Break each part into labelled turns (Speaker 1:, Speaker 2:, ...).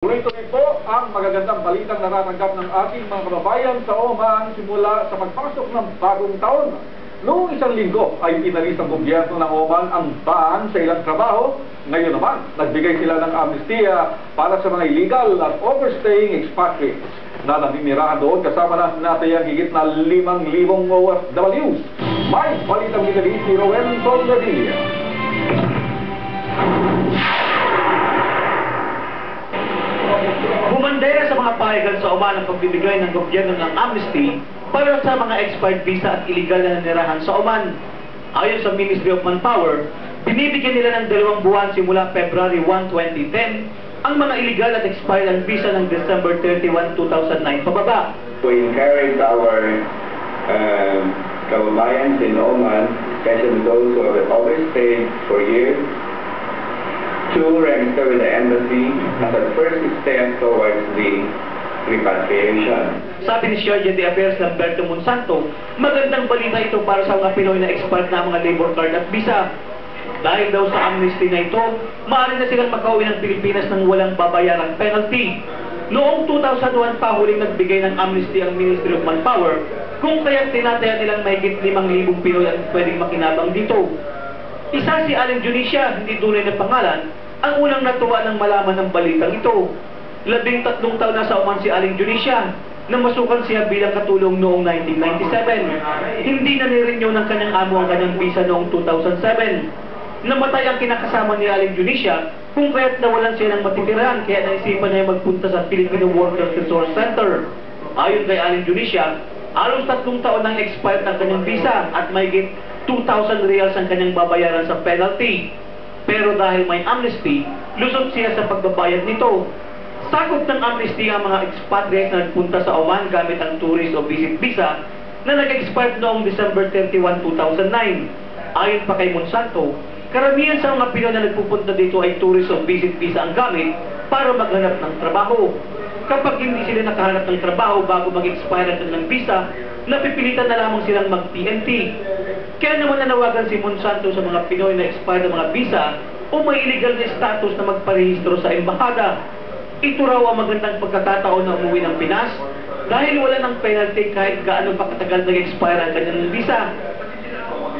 Speaker 1: Tuloy-tuloy po ang magagandang balitang natatanggap ng ating mga kababayan sa Oman simula sa pagpasok ng bagong taon. Noong isang linggo ay inalis ng gobyerno ng Oman ang ban sa ilang trabaho. Ngayon naman, nagbigay sila ng amnestia para sa mga illegal at overstaying expatriates na naninirahan doon kasama natin ang higit na 5,000 OFWs. May balitang binali si Rowen Solverdilla.
Speaker 2: Bumandera sa mga payagan sa Oman ang pagbibigay ng gobyerno ng amnesty para sa mga expired visa at illegal na nanirahan sa Oman. Ayon sa Ministry of Manpower, binibigyan nila ng 2 buwan simula February 1, 2010 ang mga illegal at expired ang visa ng December 31, 2009 pababa.
Speaker 3: We encourage our kababayans in Oman, especially those who have overstayed for years, to register with the embassy as a first step towards the repatriation.
Speaker 2: Sabi ni Sergeant de Affairs Lamberto Monsanto, magandang balita ito para sa mga Pinoy na expired na mga labor card at visa. Dahil daw sa amnesty na ito, maaari na silang makauwi ng Pilipinas ng walang babayarang penalty. Noong 2001 pa huling nagbigay ng amnesty ang Ministry of Manpower, kung kaya tinataya nilang mahigit 5,000 Pinoy ang pwedeng makinabang dito. Isa si Allen Junisha, hindi tunay na pangalan, ang unang natuwa ng malaman ng balitang ito. 13 taon na sa Oman si Allen Junisha, na masukan siya bilang katulong noong 1997. Hindi na nirenew ng kanyang amo ang kanyang visa noong 2007. Namatay ang kinakasama ni Allen Junisha kung kaya't nawalan siya ng matitirahan kaya naisipan niya magpunta sa Filipino Workers Resource Center. Ayon kay Allen Junisha, halos 3 taon nang expired ang kanyang visa at mahigit 2,000 reals ang kanyang babayaran sa penalty. Pero dahil may amnesty, lusot siya sa pagbabayad nito. Sakop ng amnesty ang mga expatriates na nagpunta sa Oman gamit ang tourist o visit visa na nag-expired noong December 31, 2009. Ayon pa kay Monsanto, karamihan sa mga Pinoy na nagpupunta dito ay tourist o visit visa ang gamit para maghanap ng trabaho. Kapag hindi sila nakahanap ng trabaho bago mag-expire ang kanilang visa, napipilitan na lamang silang mag-PNT. Kaya naman nanawagan si Monsanto sa mga Pinoy na expired ang mga visa o may illegal na status na magparehistro sa embahada. Ito raw ang magandang pagkakataon na umuwi ng Pinas dahil wala ng penalty kahit gaano pa katagal nag-expire ang kanilang visa.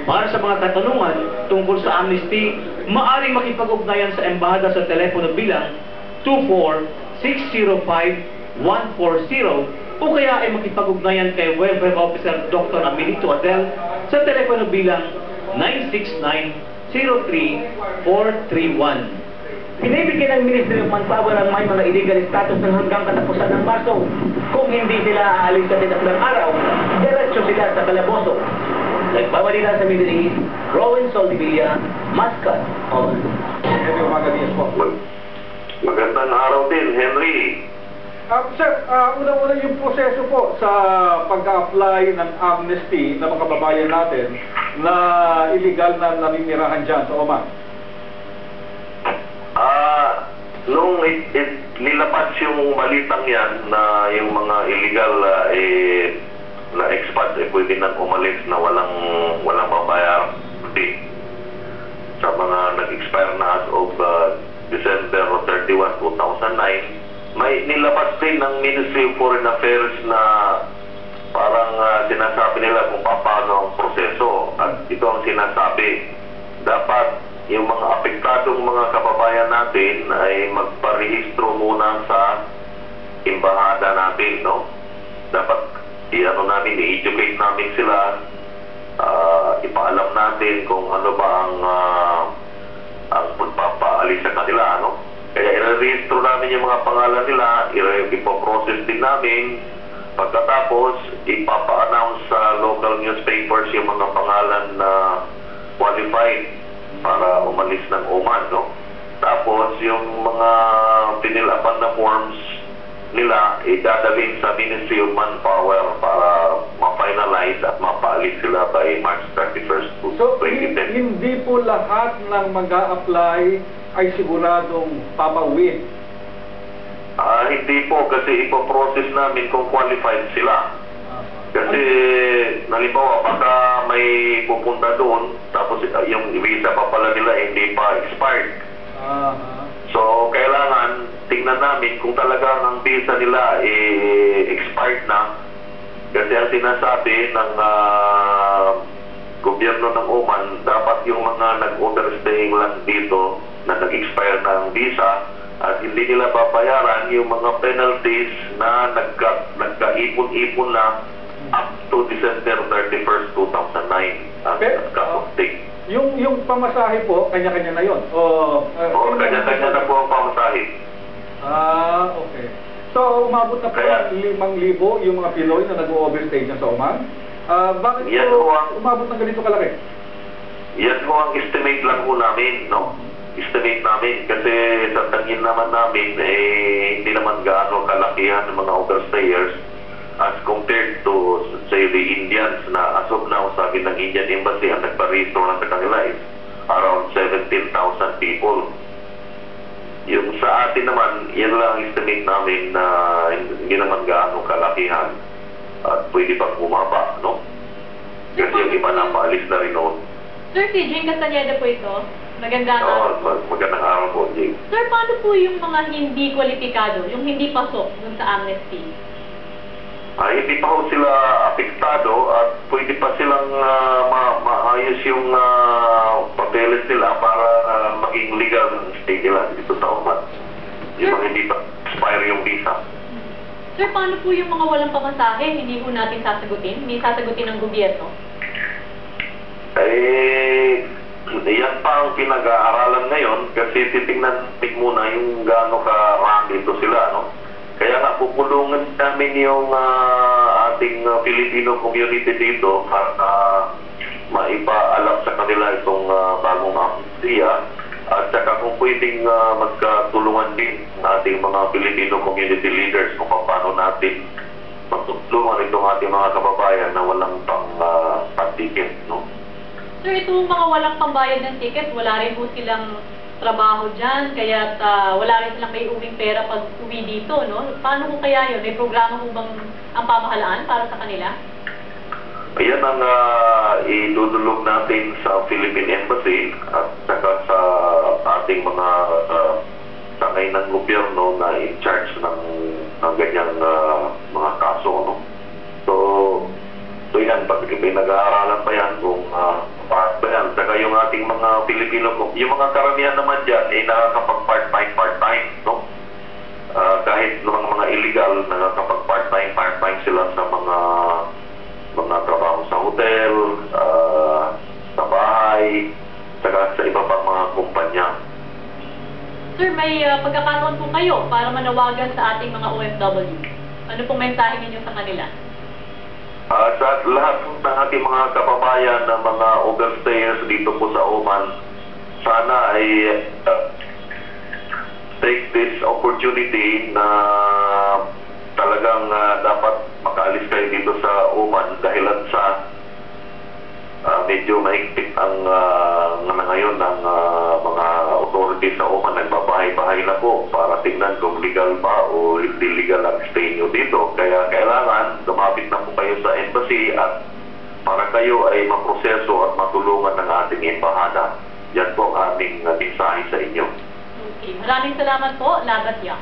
Speaker 2: Para sa mga katanungan tungkol sa amnesty, maaaring makipag-ugnayan sa embahada sa telepono bilang 24605-140 o kaya ay makipag-ugnayan kay Welfare Officer Dr. Amelito Adel sa telepono bilang 969-03-431. Binibigyan ng Ministry of Manpower ang may mga illegal status ng hanggang katapusan ng Marso. Kung hindi sila aalis sa tinakdang araw, diretso sila sa kalaboso. Nagbabalita sa Middle East, Rowen Solverdilla, Muscat, Oman.
Speaker 4: Magandang araw din, Henry.
Speaker 1: Sir, una-una yung proseso po sa pag-apply ng amnesty ng mga kababayan natin na illegal na naninirahan dyan sa Oman.
Speaker 4: Nung nilabas yung balitang yan na yung mga illegal na expat pwede nang umalis na walang babayar sa mga nag-expire na as of December 31, 2009, may nilabas din ng Ministry of Foreign Affairs na parang sinasabi nila kung paano ang proseso. At ito ang sinasabi, dapat yung mga apektadong mga kababayan natin ay magparehistro muna sa embahada natin, no? Dapat i-educate namin sila, ipaalam natin kung ano ba ang pagpapaalis sa kanila, no? Kaya i-rehistro namin yung mga pangalan nila, ipoprocess din namin. Pagkatapos, ipapa-announce sa local newspapers yung mga pangalan na qualified para umalis ng Oman, no? Tapos, yung mga pinilapan na forms nila, idadalhin sa Ministry of Manpower para ma-finalize at mapaalis sila by March 31st, 2010.
Speaker 1: So, hindi po lahat ng mag-a-apply ay siguradong papauwi?
Speaker 4: Hindi po, kasi ipoprocess namin kung qualified sila. Kasi, halimbawa, baka may pupunta doon, tapos yung visa pa pala nila hindi pa expired. So, kailangan tingnan namin kung talagang ang visa nila expired na. Kasi ang sinasabi ng gobyerno ng Oman, dapat yung mga nag-overstaying lang dito na nag-expire na ang visa at hindi nila babayaran yung mga penalties na nagkaipon-ipon na up to December 31st, 2009 ang nagkapagting.
Speaker 1: Yung pamasahe po, kanya-kanya na yun?
Speaker 4: Oo, kanya-kanya na po ang pamasahe.
Speaker 1: Okay. So, umabot na po
Speaker 4: Kaya-
Speaker 1: 5,000 yung mga Pinoy na nag-overstay dyan sa Oman. Bakit
Speaker 4: Yan
Speaker 1: po
Speaker 4: po ang-
Speaker 1: umabot ng ganito kalaki?
Speaker 4: Yan po ang estimate lang po namin, no? Estimate namin kasi sa tangin naman namin, hindi naman gaano kalakihan ng mga overstayers as compared to, say, the Indians na as of now, sabi ng Indian Embassy, ang nagpa-register lang sa kanila is around 17,000 people. Yung sa atin naman, yan lang ang estimate namin na hindi naman gaano kalakihan at pwede pang bumaba, no? Kasi yung iba napaalis na rin noon.
Speaker 5: Sir, si Jing Castaneda po ito. Magandang araw po.
Speaker 4: Magandang araw po, Jake.
Speaker 5: Sir, paano po yung mga hindi kwalipikado, yung hindi pasok dun sa amnesty?
Speaker 4: Hindi pa ho sila apektado at pwede pa silang maayos yung papeles nila para maging legal stay nila dito sa Oman. Yung mga hindi pa expire yung visa.
Speaker 5: Sir, paano po yung mga walang pamasahe, hindi po natin sasagutin? May sasagutin ng gobyerno?
Speaker 4: Yan pa ang pinag-aaralan ngayon kasi titingnan natin muna yung gaano karami ito sila, no? Kaya nga pupulungan namin yung ating Filipino community dito para maipaalam sa kanila itong bagong amnestia at saka kung pwedeng magkatulungan din ng ating mga Filipino community leaders kung paano natin magtulungan itong ating mga kababayan na walang pang-ticket, no?
Speaker 5: Sir, itong mga walang pambayad ng ticket, wala rin po silang trabaho dyan, kaya wala rin silang may uwing pera pag uwi dito, no? Paano po kaya yun? May programa po bang ang pamahalaan para sa kanila?
Speaker 4: Ayan ang idudulog natin sa Philippine Embassy at saka sa ating mga sangay ng gobyerno na in charge ng ganyang mga kaso, no? So yan, pag pinag-aaralan pa yan kung paano ba yan. Saka yung ating mga Pilipino, yung mga karamihan naman dyan ay nakakapag-part-time, no? Kahit mga illegal, nakakapag-part-time sila sa mga trabaho sa hotel, sa bahay, saka sa iba pang mga kumpanya.
Speaker 5: Sir, may pagkakataon po kayo para manawagan sa ating mga OFW. Ano pong mensahe ninyo sa kanila?
Speaker 4: Sa lahat ng ating mga kababayan na mga overstayers dito po sa Oman, sana ay take this opportunity na talagang dapat makaalis kayo dito sa Oman dahilan sa medyo mahigpit ang ngayon ng mga authorities sa Oman. Nagbabahay-bahay na po para tingnan kung legal ba o hindi legal ang stay nyo dito. Kaya kailangan lumapit na po kayo sa embassy at para kayo ay maproseso at matulungan ng ating embahada. Yan po ang aming mensahe sa inyo.
Speaker 5: Okay. Maraming salamat po, Labat Yang.